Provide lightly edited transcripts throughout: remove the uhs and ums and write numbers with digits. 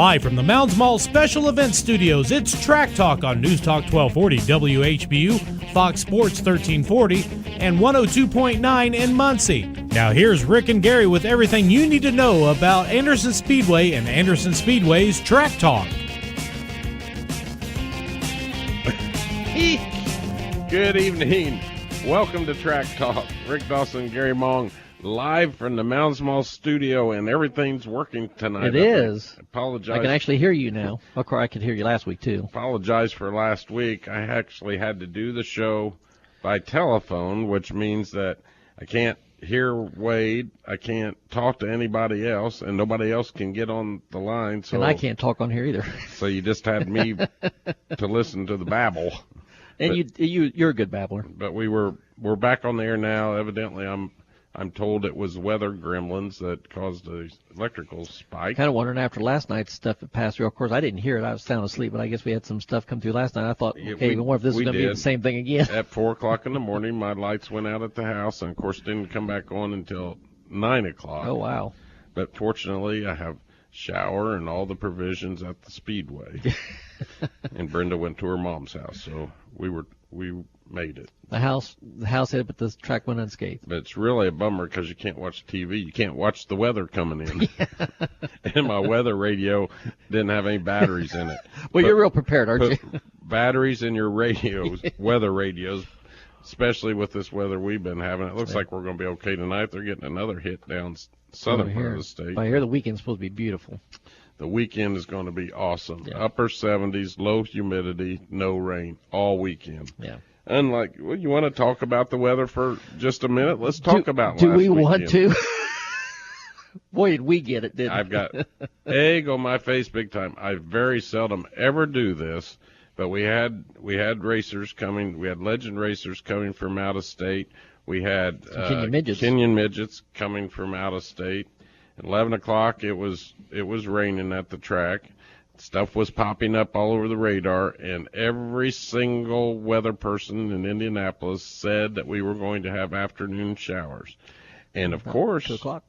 Live from the Mounds Mall Special Events Studios, it's Track Talk on News Talk 1240 WHBU, Fox Sports 1340, and 102.9 in Muncie. Now here's Rick and Gary with everything you need to know about Anderson Speedway and Anderson Speedway's Track Talk. Good evening. Welcome to Track Talk. Rick Dawson, Gary Mong, live from the Mounds Mall studio, and everything's working tonight. It is. Apologize. I can actually hear you now. Of course, I could hear you last week, too. Apologize for last week. I actually had to do the show by telephone, which means that I can't hear Wade, I can't talk to anybody else, and nobody else can get on the line. So, and I can't talk on here either. So you just had me to listen to the babble. And you're a good babbler. But we're back on the air now. Evidently, I'm told it was weather gremlins that caused the electrical spike. Kind of wondering after last night's stuff that passed through. Of course, I didn't hear it. I was sound asleep, but I guess we had some stuff come through last night. I thought, okay, I wonder if this is going to be the same thing again. At 4 o'clock in the morning, my lights went out at the house, and of course didn't come back on until 9 o'clock. Oh, wow. But fortunately, I have shower and all the provisions at the Speedway. And Brenda went to her mom's house, so we made it. The house hit it, but the track went unscathed. But it's really a bummer because you can't watch TV. You can't watch the weather coming in. And my weather radio didn't have any batteries in it. Well, you're real prepared, aren't you? Batteries in your radios, weather radios, especially with this weather we've been having. It looks like we're going to be okay tonight. They're getting another hit down southern part of the state. I hear the weekend's supposed to be beautiful. The weekend is going to be awesome. Yeah. Upper 70s, low humidity, no rain all weekend. Yeah. Unlike, well, you want to talk about the weather for just a minute? Let's talk about do last we weekend. Want to? Boy, did we get it, didn't we? I've got egg on my face big time. I very seldom ever do this, but we had racers coming. We had legend racers coming from out of state. We had Kenyan midgets coming from out of state. At 11 o'clock, it was raining at the track. Stuff was popping up all over the radar, and every single weather person in Indianapolis said that we were going to have afternoon showers. And, of course, 2 o'clock.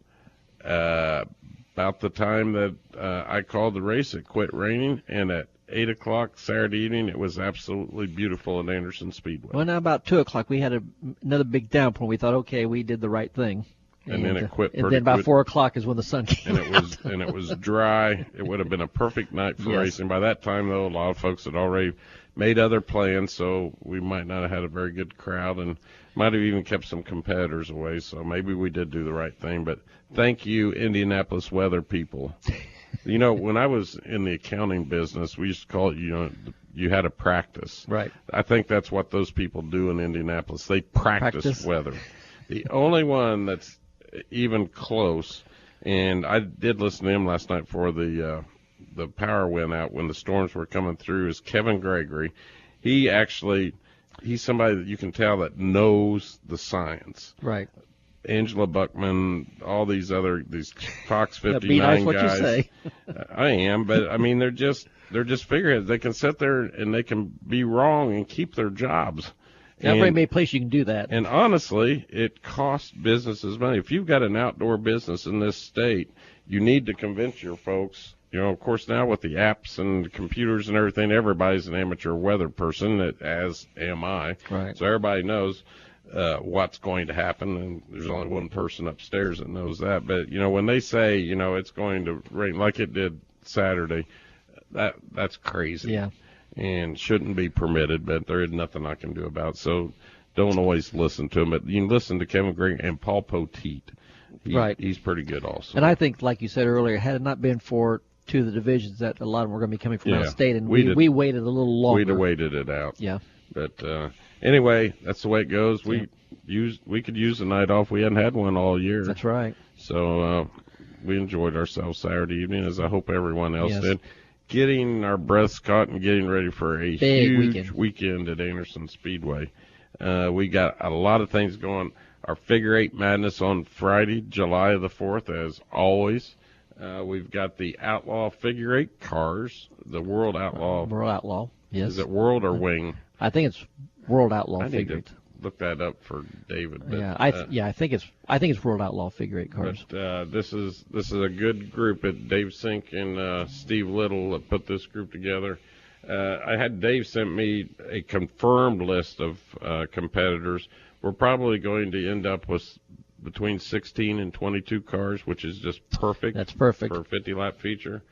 About the time that I called the race, it quit raining, and at 8 o'clock Saturday evening, it was absolutely beautiful at Anderson Speedway. Well, now about 2 o'clock, we had another big downpour. We thought, okay, we did the right thing. And then it quit. And then about 4 o'clock is when the sun came out. And it was dry. It would have been a perfect night for racing. By that time, though, a lot of folks had already made other plans, so we might not have had a very good crowd and might have even kept some competitors away. So maybe we did do the right thing. But thank you, Indianapolis weather people. You know, when I was in the accounting business, we used to call it, you had a practice. Right. I think that's what those people do in Indianapolis. They practice weather. The only one that's even close, and I did listen to him last night before the power went out when the storms were coming through, is Kevin Gregory. He's somebody that you can tell that knows the science. Right. Angela Buckman, all these Fox 59 be nice what guys. You say. I am, but I mean they're just figureheads. They can sit there and they can be wrong and keep their jobs. Not very many places you can do that. And honestly, it costs businesses money. If you've got an outdoor business in this state, you need to convince your folks. Of course, now with the apps and computers and everything, everybody's an amateur weather person, as am I. Right. So everybody knows what's going to happen, and there's only one person upstairs that knows that. But, when they say, it's going to rain like it did Saturday, that's crazy. Yeah. And shouldn't be permitted, but there is nothing I can do about it. So don't always listen to him. But you can listen to Kevin Green and Paul Poteet. Right. He's pretty good also. And I think, like you said earlier, had it not been for two of the divisions that a lot of them were going to be coming from out of state, and we waited a little longer. We'd have waited it out. Yeah. But anyway, that's the way it goes. We could use a night off. We hadn't had one all year. That's right. So we enjoyed ourselves Saturday evening, as I hope everyone else Yes. did. Getting our breaths caught and getting ready for a Big huge weekend at Anderson Speedway. We got a lot of things going. Our Figure 8 Madness on Friday, July the 4th, as always. We've got the Outlaw Figure 8 cars, the World Outlaw. World Outlaw, yes. Is it World or Wing? I think it's World Outlaw Figure 8. look that up for David. But, I think it's World Outlaw figure 8 cars. But this is a good group. Dave Sink and Steve Little that put this group together. I had Dave sent me a confirmed list of competitors. We're probably going to end up with between 16 and 22 cars, which is just perfect. That's perfect for a 50-lap feature.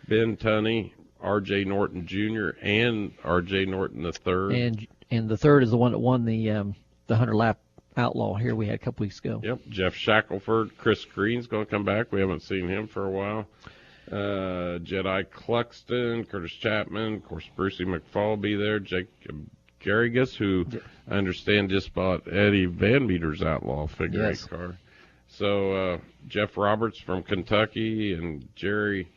Ben Tunney, R.J. Norton Jr., and R.J. Norton III. And the third is the one that won the 100-lap Outlaw here we had a couple weeks ago. Yep, Jeff Shackelford. Chris Green's going to come back. We haven't seen him for a while. Jedi Cluxton, Curtis Chapman, of course, Brucey McFall will be there. Jacob Garrigus, who I understand just bought Eddie Van Meter's Outlaw figure 8 car. So Jeff Roberts from Kentucky and Jeremy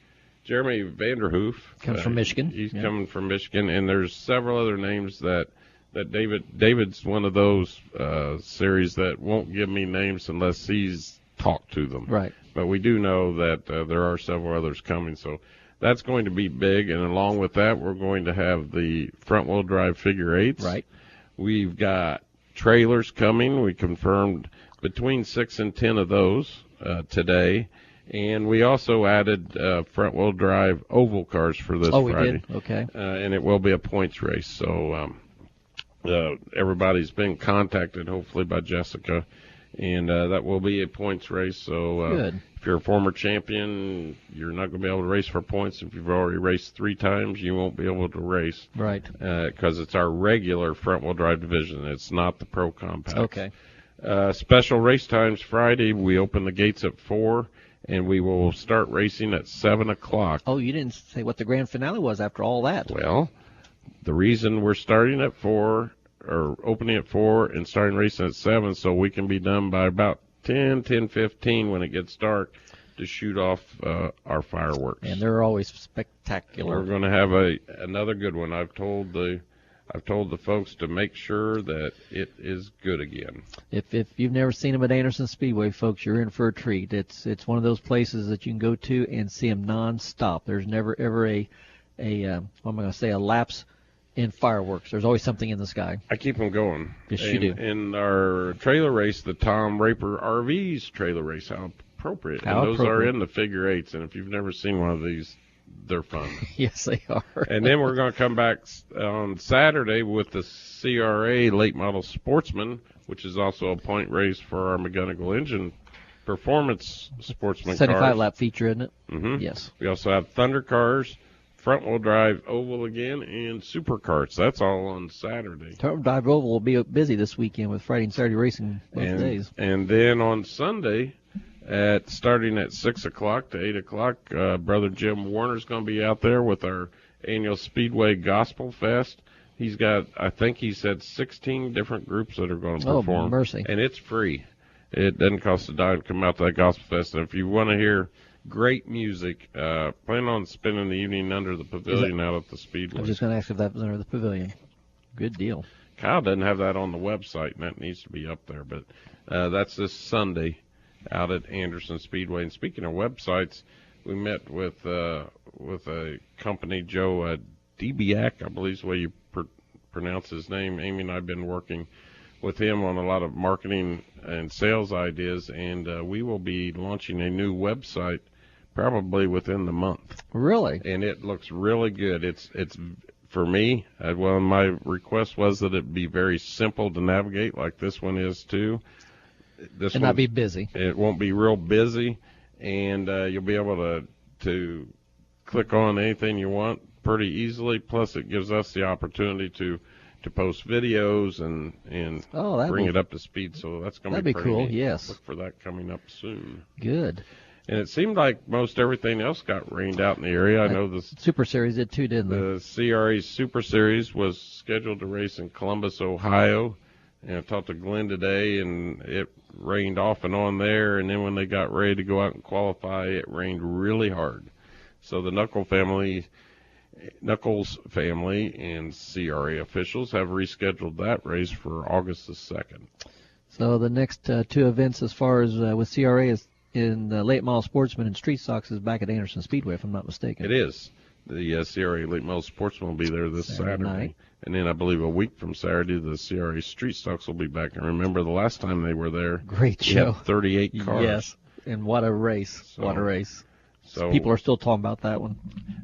Vanderhoof comes from Michigan. He's coming from Michigan, and there's several other names that David's one of those series that won't give me names unless he's talked to them. Right. But we do know that there are several others coming, so that's going to be big. And along with that, we're going to have the front-wheel drive figure 8s. Right. We've got trailers coming. We confirmed between 6 and 10 of those today. And we also added front-wheel drive oval cars for this Friday. Oh, we did? Okay. And it will be a points race. So everybody's been contacted, hopefully, by Jessica. And that will be a points race. So if you're a former champion, you're not going to be able to race for points. If you've already raced 3 times, you won't be able to race. Right. Because it's our regular front-wheel drive division. It's not the Pro Compact. Okay. Special race times Friday. We open the gates at 4, and we will start racing at 7 o'clock. Oh, you didn't say what the grand finale was after all that. Well, the reason we're starting at 4 or opening at 4 and starting racing at 7 so we can be done by about 10:15 when it gets dark to shoot off our fireworks. And they're always spectacular. We're going to have another good one. I've told the folks to make sure that it is good again. If you've never seen them at Anderson Speedway, folks, you're in for a treat. It's one of those places that you can go to and see them nonstop. There's never ever a lapse in fireworks. There's always something in the sky. I keep them going. Yes, you do. In our trailer race, the Tom Raper RVs trailer race, how appropriate. Those are in the figure 8s, and if you've never seen one of these, they're fun. Yes, they are. And then we're going to come back on Saturday with the CRA Late Model Sportsman, which is also a point race for our McGonigal Engine Performance Sportsman 75 lap feature, isn't it? Mm-hmm. Yes. We also have Thunder Cars, front-wheel drive oval again, and supercarts. That's all on Saturday. Front-wheel drive oval will be busy this weekend with Friday and Saturday racing both days. And then on Sunday, starting at 6 o'clock to 8 o'clock, Brother Jim Warner's going to be out there with our annual Speedway Gospel Fest. He's got, I think he said 16 different groups that are going to perform. Oh, mercy. And it's free. It doesn't cost a dime to come out to that Gospel Fest. And if you want to hear great music, plan on spending the evening under the pavilion out at the Speedway. I was just going to ask if that was under the pavilion. Good deal. Kyle doesn't have that on the website, and that needs to be up there. But that's this Sunday out at Anderson Speedway. And speaking of websites, we met with a company, Joe Debiak, I believe is the way you pronounce his name. Amy and I have been working with him on a lot of marketing and sales ideas, and we will be launching a new website probably within the month. Really? And it looks really good. It's for me, my request was that it be very simple to navigate like this one is too. And not be busy. It won't be real busy, and you'll be able to click on anything you want pretty easily. Plus, it gives us the opportunity to post videos and bring it up to speed. So that's going to be pretty cool. neat. Yes. Look for that coming up soon. Good. And it seemed like most everything else got rained out in the area. I know the Super Series did too, didn't they? The CRA Super Series was scheduled to race in Columbus, Ohio. And I talked to Glenn today, and it rained off and on there. And then when they got ready to go out and qualify, it rained really hard. So the Knuckles family and CRA officials have rescheduled that race for August the 2nd. So the next 2 events as far as with CRA is in the Late Model Sportsman and Street Stocks is back at Anderson Speedway, if I'm not mistaken. It is. the CRA Elite Model Sportsman will be there this Saturday. Night. And then I believe a week from Saturday, the CRA Street Stocks will be back. And remember the last time they were there, great we show. had 38 cars. Yes, and what a race. What a race. So people are still talking about that one.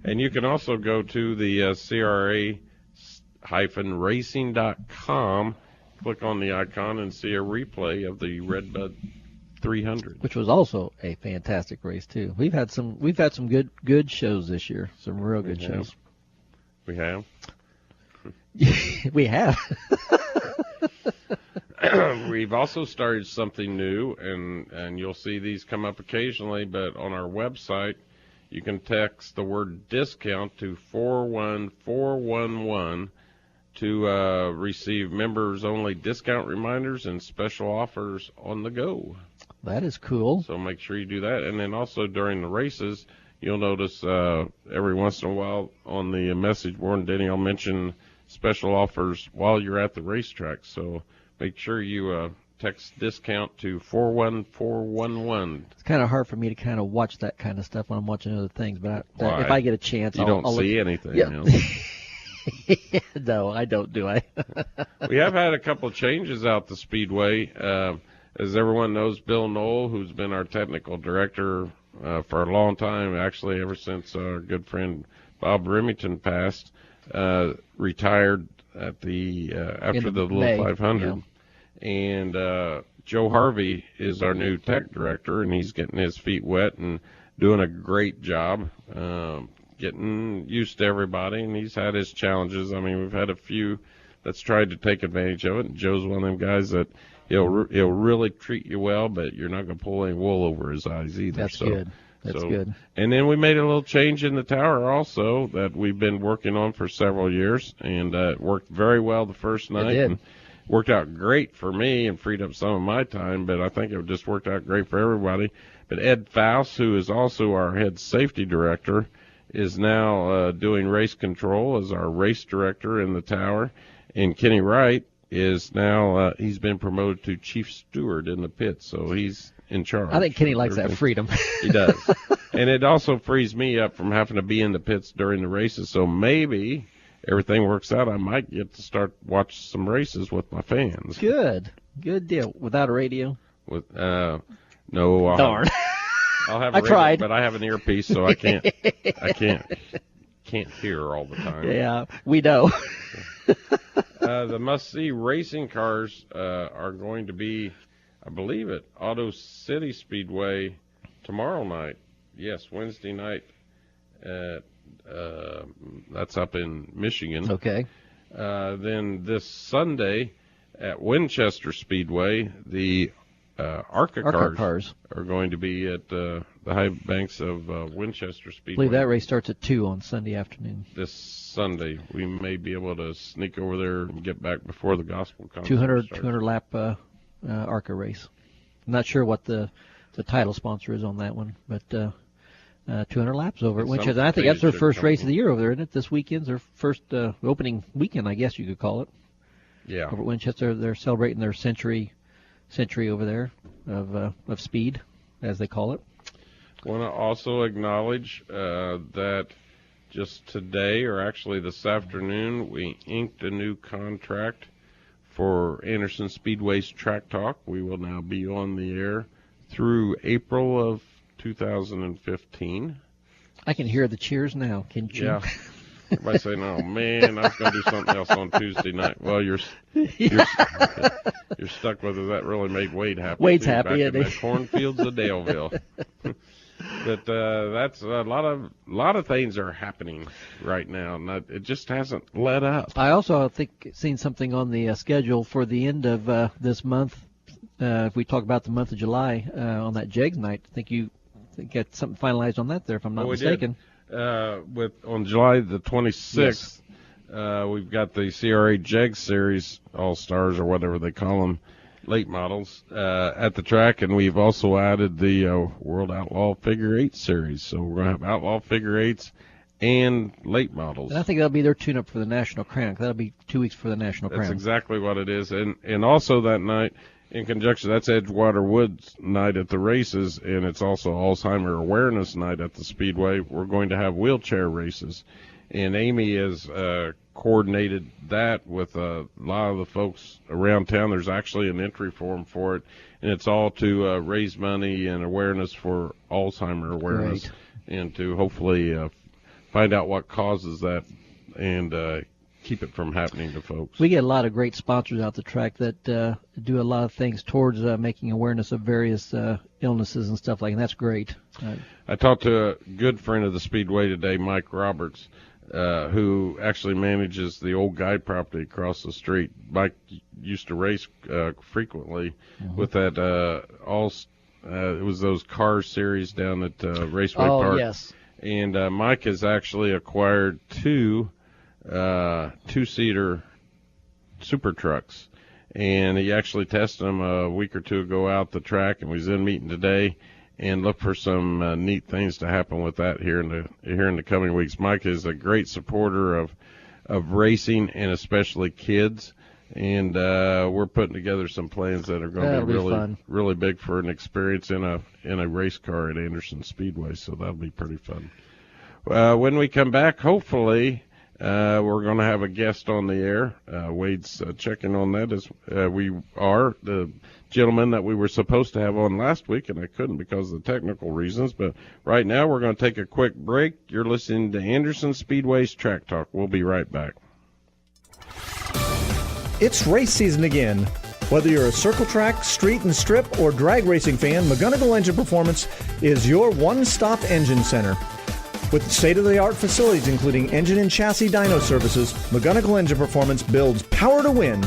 And you can also go to the CRA-racing.com, click on the icon, and see a replay of the Redbud 300, which was also a fantastic race too. We've had some good shows this year. Some real good shows. We have. We have. We've also started something new, and you'll see these come up occasionally, but on our website, you can text the word discount to 41411 to receive members-only discount reminders and special offers on the go. That is cool. So make sure you do that. And then also during the races, you'll notice every once in a while on the message board, Denny, I'll mention special offers while you're at the racetrack. So make sure you text discount to 41411. It's kind of hard for me to kind of watch that kind of stuff when I'm watching other things, but if I get a chance, I'll see anything. Yeah. You know? No, I don't, do I? We have had a couple of changes out the Speedway. As everyone knows, Bill Knoll, who's been our technical director for a long time, actually ever since our good friend Bob Remington passed, retired at the after the Little 500. Yeah. And Joe Harvey is our new tech director, and he's getting his feet wet and doing a great job, getting used to everybody, and he's had his challenges. I mean, we've had a few that's tried to take advantage of it, and Joe's one of them guys that he'll really treat you well, but you're not going to pull any wool over his eyes either. That's good. That's good. And then we made a little change in the tower also that we've been working on for several years, and it worked very well the first night. It did. And worked out great for me and freed up some of my time, but I think it just worked out great for everybody. But Ed Faust, who is also our head safety director, is now doing race control as our race director in the tower. And Kenny Wright is now, he's been promoted to chief steward in the pit, so he's in charge. I think Kenny likes that freedom. He does. And it also frees me up from having to be in the pits during the races, so maybe everything works out, I might get to start watching some races with my fans. Good deal. Without a radio? With no. Darn. I'll have. I tried, but I have an earpiece, so I can't hear all the time. Yeah, we know. The must-see racing cars are going to be, I believe, at Auto City Speedway tomorrow night. Yes, Wednesday night. That's up in Michigan. Okay. Then this Sunday at Winchester Speedway, the ARCA cars are going to be at the high banks of Winchester Speedway. I believe that race starts at 2 on Sunday afternoon. This Sunday. We may be able to sneak over there and get back before the gospel concert 200 lap ARCA race. I'm not sure what the title sponsor is on that one, but 200 laps over at Winchester. I think that's their first race of the year over there, isn't it? This weekend's their first opening weekend, I guess you could call it. Yeah. Over at Winchester, they're celebrating their century over there of speed, as they call it. I want to also acknowledge that just today, or actually this afternoon, we inked a new contract for Anderson Speedway's Track Talk. We will now be on the air through April of 2015. I can hear the cheers now, can't you? Yeah. Everybody saying, "Oh man, I was going to do something else on Tuesday night." Well, you're stuck with it. That really made Wade happy. Wade's happy, back in the cornfields of Daleville. But that's a lot of things are happening right now, and it just hasn't let up. I also think seen something on the schedule for the end of this month. If we talk about the month of July on that Jegs night, I think you got something finalized on that there, if I'm not mistaken. On July the 26th, yes. We've got the CRA Jegs Series All-Stars, or whatever they call them, late models, at the track, and we've also added the World Outlaw Figure 8 Series. So we're going to have Outlaw Figure 8s and late models. And I think that'll be their tune-up for the National Crown. That'll be 2 weeks for the National Crown. That's exactly what it is. And also that night, in conjunction, that's Edgewater Woods night at the races, and it's also Alzheimer Awareness Night at the Speedway. We're going to have wheelchair races, and Amy has coordinated that with a lot of the folks around town. There's actually an entry form for it, and it's all to raise money and awareness for Alzheimer awareness. Great. And to hopefully find out what causes that and keep it from happening to folks. We get a lot of great sponsors out the track that do a lot of things towards making awareness of various illnesses and stuff like that. And that's great. I talked to a good friend of the Speedway today, Mike Roberts, who actually manages the old guide property across the street. Mike used to race frequently with that it was those car series down at Raceway Park. Oh, yes. And Mike has actually acquired two two-seater super trucks, and he actually tested them a week or two ago out the track, and we was in meeting today and look for some neat things to happen with that here in the coming weeks. Mike is a great supporter of racing and especially kids. And we're putting together some plans that are going to be really big for an experience in a race car at Anderson Speedway. So that'll be pretty fun. When we come back, hopefully we're going to have a guest on the air. Wade's checking on that as we are. The gentleman that we were supposed to have on last week, and I couldn't because of the technical reasons. But right now we're going to take a quick break. You're listening to Anderson Speedway's Track Talk. We'll be right back. It's race season again. Whether you're a circle track, street and strip, or drag racing fan, McGonigal Engine Performance is your one-stop engine center. With state-of-the-art facilities including engine and chassis dyno services, McGonigal Engine Performance builds power to win.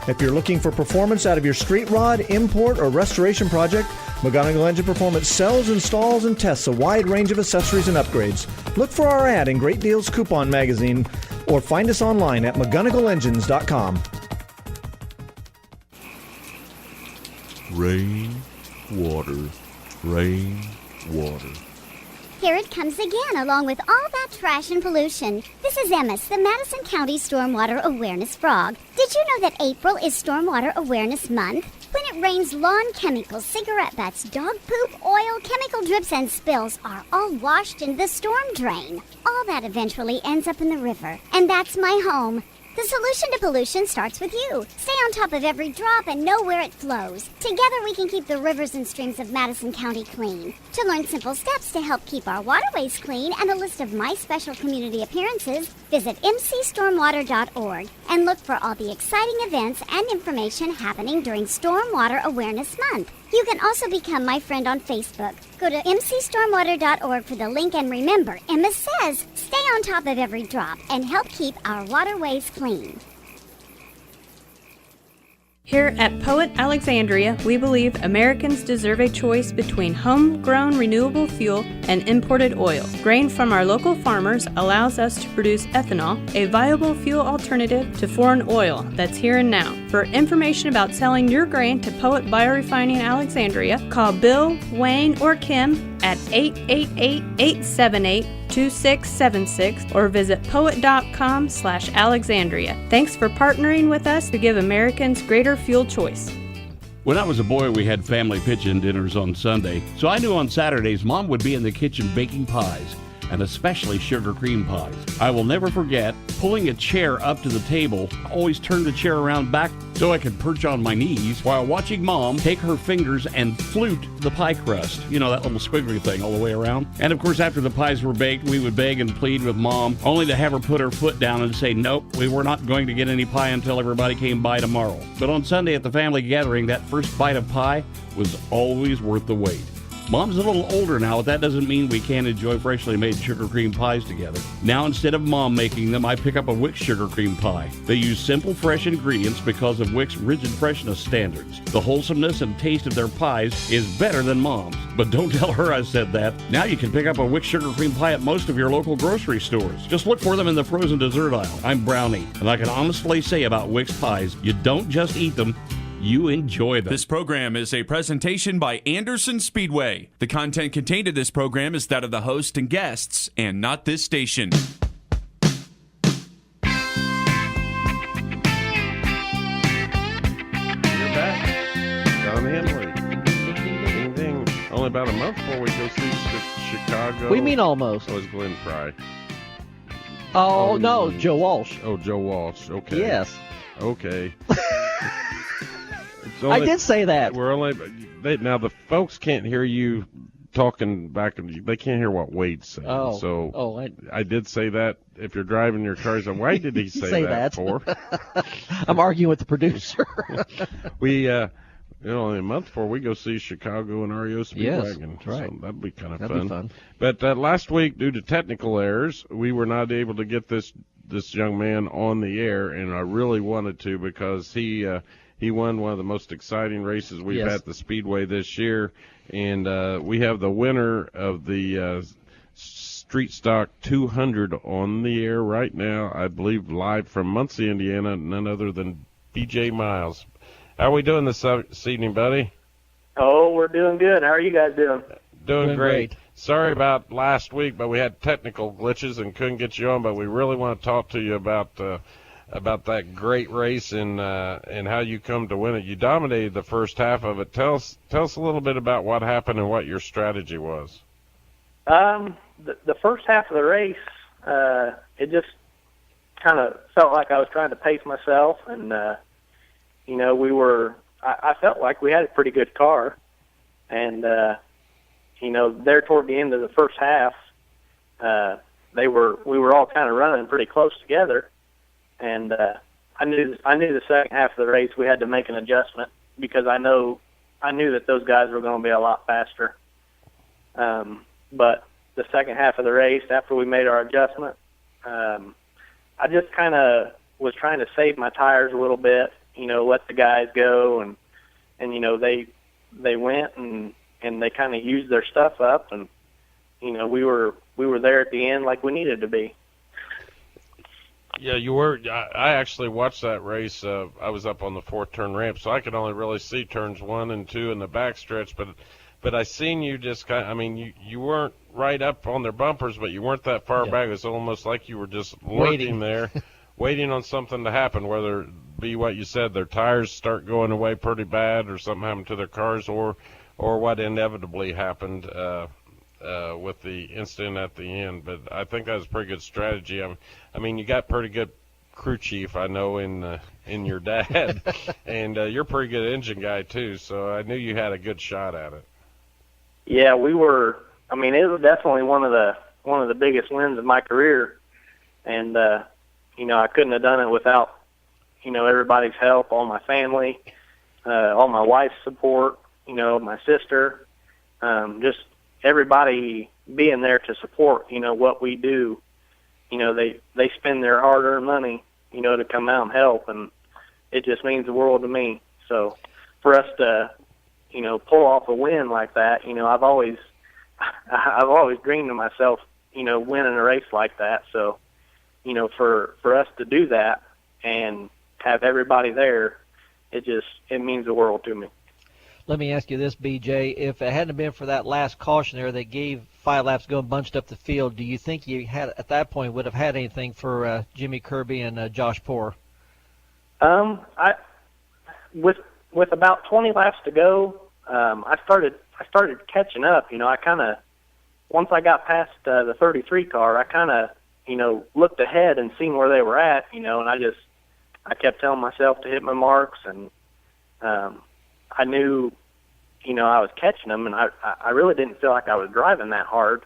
If you're looking for performance out of your street rod, import, or restoration project, McGonigal Engine Performance sells, installs, and tests a wide range of accessories and upgrades. Look for our ad in Great Deals Coupon magazine or find us online at McGonigalEngines.com. Rain, water, rain, water. Here it comes again, along with all that trash and pollution. This is Emmis, the Madison County Stormwater Awareness Frog. Did you know that April is Stormwater Awareness Month? When it rains, lawn chemicals, cigarette butts, dog poop, oil, chemical drips, and spills are all washed in the storm drain. All that eventually ends up in the river, and that's my home. The solution to pollution starts with you. Stay on top of every drop and know where it flows. Together we can keep the rivers and streams of Madison County clean. To learn simple steps to help keep our waterways clean and a list of my special community appearances, visit mcstormwater.org and look for all the exciting events and information happening during Stormwater Awareness Month. You can also become my friend on Facebook. Go to mcstormwater.org for the link, and remember, Emma says, stay on top of every drop and help keep our waterways clean. Here at Poet Alexandria, we believe Americans deserve a choice between homegrown renewable fuel and imported oil. Grain from our local farmers allows us to produce ethanol, a viable fuel alternative to foreign oil that's here and now. For information about selling your grain to Poet Biorefining Alexandria, call Bill, Wayne, or Kim at 888-878-2676 or visit poet.com/Alexandria. Thanks for partnering with us to give Americans greater fuel choice. When I was a boy, we had family pitch-in dinners on Sunday, so I knew on Saturdays Mom would be in the kitchen baking pies, and especially sugar cream pies. I will never forget pulling a chair up to the table. I always turned the chair around back so I could perch on my knees while watching Mom take her fingers and flute the pie crust. You know, that little squiggly thing all the way around. And of course, after the pies were baked, we would beg and plead with Mom, only to have her put her foot down and say, nope, we were not going to get any pie until everybody came by tomorrow. But on Sunday at the family gathering, that first bite of pie was always worth the wait. Mom's a little older now, but that doesn't mean we can't enjoy freshly made sugar cream pies together. Now, instead of Mom making them, I pick up a Wix sugar cream pie. They use simple, fresh ingredients because of Wix rigid freshness standards. The wholesomeness and taste of their pies is better than Mom's. But don't tell her I said that. Now you can pick up a Wix sugar cream pie at most of your local grocery stores. Just look for them in the frozen dessert aisle. I'm Brownie, and I can honestly say about Wix pies, you don't just eat them, you enjoy them. This program is a presentation by Anderson Speedway. The content contained in this program is that of the host and guests, and not this station. You're back. Henley. Ding, ding. Only about a month before we go see Chicago. We mean almost. Oh, it's Glenn Fry. Oh, no, Joe Walsh. Oh, Joe Walsh. Okay. Yes. Okay. I did say that. We're only now the folks can't hear you talking back. They can't hear what Wade's saying. I did say that. If you're driving your car, so why did he say that for? I'm arguing with the producer. We only a month before we go see Chicago and REO Speedwagon. Yes, that's right. So that'd be kind of That'd be fun. But last week, due to technical errors, we were not able to get this young man on the air, and I really wanted to because he won one of the most exciting races we've had at the Speedway this year, and we have the winner of the Street Stock 200 on the air right now, I believe live from Muncie, Indiana, none other than BJ Miles. How are we doing this evening, buddy? Oh, we're doing good. How are you guys doing? Doing great. Sorry about last week, but we had technical glitches and couldn't get you on, but we really want to talk to you about that great race and how you come to win it. You dominated the first half of it. Tell us a little bit about what happened and what your strategy was. The first half of the race, it just kind of felt like I was trying to pace myself, and I felt like we had a pretty good car, and there toward the end of the first half, we were all kind of running pretty close together, and I knew the second half of the race we had to make an adjustment because I knew that those guys were going to be a lot faster. But the second half of the race, after we made our adjustment, I just kind of was trying to save my tires a little bit, let the guys go, and they went and they kind of used their stuff up, and we were there at the end like we needed to be. Yeah, you were. I actually watched that race. I was up on the fourth turn ramp, so I could only really see turns 1 and 2 in the backstretch. But I seen you just kind of, you weren't right up on their bumpers, but you weren't that far back. It was almost like you were just lurking there, waiting on something to happen, whether it be what you said, their tires start going away pretty bad or something happened to their cars, or what inevitably happened with the incident at the end. But I think that was a pretty good strategy. You got pretty good crew chief, I know, in your dad, and you're a pretty good engine guy too, so I knew you had a good shot at it. Yeah, we were. It was definitely one of the biggest wins of my career, and I couldn't have done it without everybody's help, all my family, all my wife's support, my sister, just everybody being there to support what we do. They spend their hard-earned money to come out and help, and it just means the world to me. So for us to pull off a win like that, I've always dreamed of myself, winning a race like that. So, for us to do that and have everybody there, it means the world to me. Let me ask you this, BJ. If it hadn't been for that last caution there, they gave 5 laps going bunched up the field. Do you think you had at that point would have had anything for Jimmy Kirby and Josh Poore? With about 20 laps to go, I started catching up. Once I got past the 33 car, I kind of looked ahead and seen where they were at, and I kept telling myself to hit my marks, and I knew I was catching them, and I really didn't feel like I was driving that hard.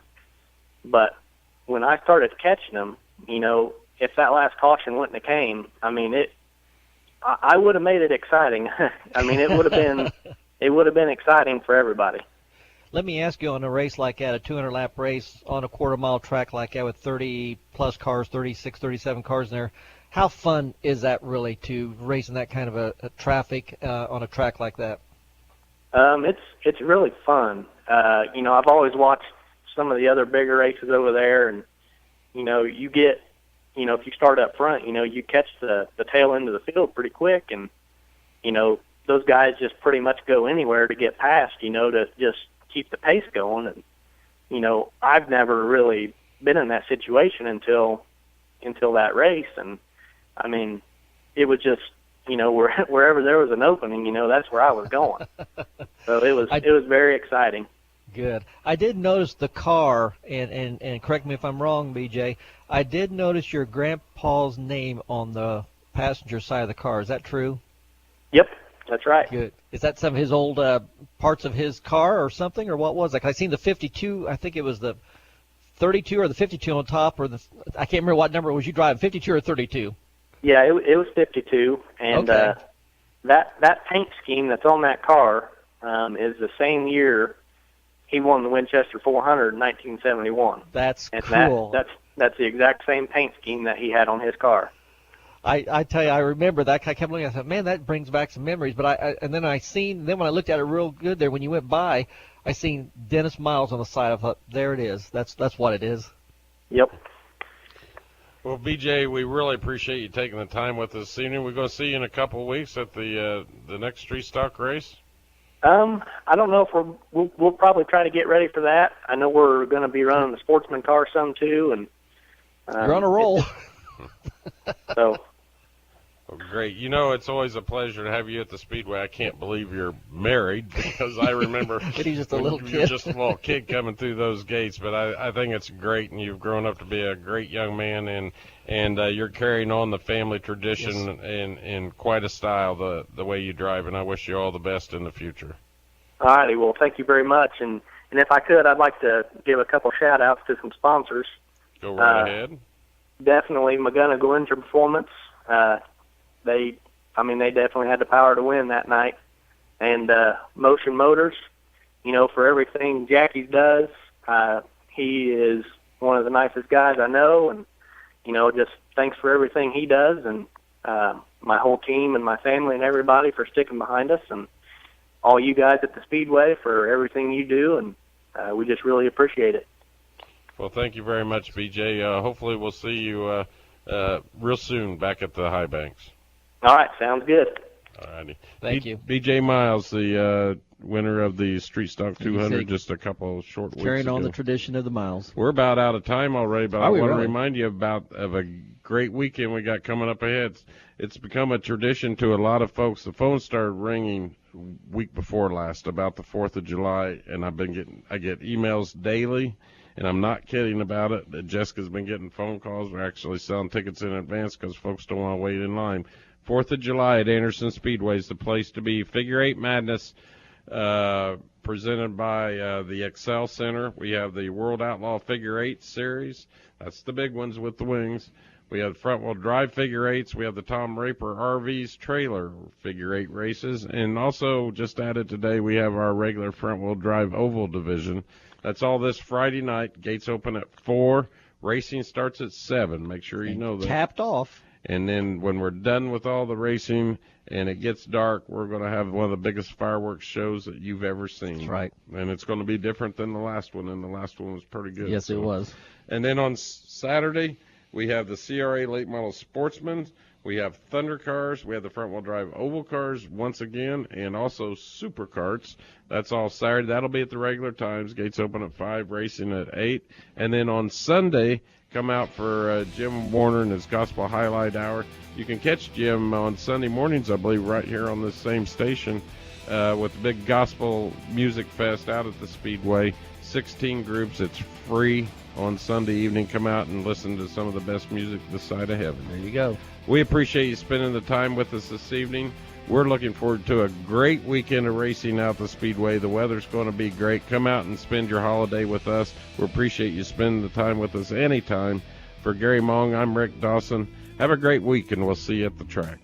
But when I started catching them, if that last caution wouldn't have came, I would have made it exciting. It would have been exciting for everybody. Let me ask you, on a race like that, a 200-lap race on a quarter-mile track like that with 30-plus cars, 36, 37 cars in there, how fun is that really to race in that kind of a traffic on a track like that? It's really fun. I've always watched some of the other bigger races over there, and you get, if you start up front, you catch the tail end of the field pretty quick, and those guys just pretty much go anywhere to get past, to just keep the pace going. And I've never really been in that situation until that race, and it was just wherever there was an opening, that's where I was going. So it was very exciting. Good. I did notice the car, and correct me if I'm wrong, BJ. I did notice your grandpa's name on the passenger side of the car. Is that true? Yep, that's right. Good. Is that some of his old parts of his car or something, or what was it? I seen the 52. I think it was the 32 or the 52 on top, or I can't remember what number it was you driving, 52 or 32. Yeah, it was 52, and okay. That paint scheme that's on that car is the same year he won the Winchester 400 in 1971. That's and cool. That's the exact same paint scheme that he had on his car. I tell you, I remember that. I kept looking. I thought, man, that brings back some memories. But then when I looked at it real good there, when you went by, I seen Dennis Miles on the side. I thought, there it is. That's what it is. Yep. Well, BJ, we really appreciate you taking the time with us this evening. We're going to see you in a couple of weeks at the next street stock race. I don't know if we'll probably try to get ready for that. I know we're going to be running the sportsman car some too, and you're on a roll. So. Well, great. You know, it's always a pleasure to have you at the Speedway. I can't believe you're married, because I remember he's just a little kid. You're just a little kid coming through those gates. But I think it's great, and you've grown up to be a great young man, and you're carrying on the family tradition in quite a style, the way you drive. And I wish you all the best in the future. All righty. Well, thank you very much. And if I could, I'd like to give a couple shout-outs to some sponsors. Go right ahead. Definitely McGonigal Engine Performance. They definitely had the power to win that night. And Motion Motors, for everything Jackie does, he is one of the nicest guys I know, and just thanks for everything he does, and my whole team and my family and everybody for sticking behind us, and all you guys at the Speedway for everything you do, and we just really appreciate it. Well, thank you very much, BJ. Hopefully we'll see you real soon back at the High Banks. All right, sounds good. All righty. Thank you. BJ Miles, the winner of the Street Stock 200 just a couple of short weeks ago. Carrying on the tradition of the miles. We're about out of time already, but I want to remind you of a great weekend we got coming up ahead. It's become a tradition to a lot of folks. The phone started ringing week before last about the 4th of July, and I get emails daily, and I'm not kidding about it. Jessica's been getting phone calls. We're actually selling tickets in advance because folks don't want to wait in line. 4th of July at Anderson Speedway is the place to be. Figure Eight Madness, presented by the Excel Center. We have the World Outlaw Figure Eight Series. That's the big ones with the wings. We have front-wheel drive figure eights. We have the Tom Raper RVs trailer figure eight races. And also, just added today, we have our regular front-wheel drive oval division. That's all this Friday night. Gates open at 4. Racing starts at 7. Make sure you know that. Capped off. And then when we're done with all the racing and it gets dark, we're going to have one of the biggest fireworks shows that you've ever seen. That's right. And it's going to be different than the last one, and the last one was pretty good. Yes, it was. And then on Saturday, we have the CRA Late Model Sportsman. We have Thunder Cars. We have the front-wheel drive oval cars once again, and also super karts. That's all Saturday. That'll be at the regular times. Gates open at 5, racing at 8. And then on Sunday, come out for Jim Warner and his Gospel Highlight Hour. You can catch Jim on Sunday mornings, I believe, right here on this same station with the big Gospel Music Fest out at the Speedway. 16 groups. It's free on Sunday evening. Come out and listen to some of the best music this side of heaven. There you go. We appreciate you spending the time with us this evening. We're looking forward to a great weekend of racing out the Speedway. The weather's going to be great. Come out and spend your holiday with us. We appreciate you spending the time with us anytime. For Gary Mong, I'm Rick Dawson. Have a great week, and we'll see you at the track.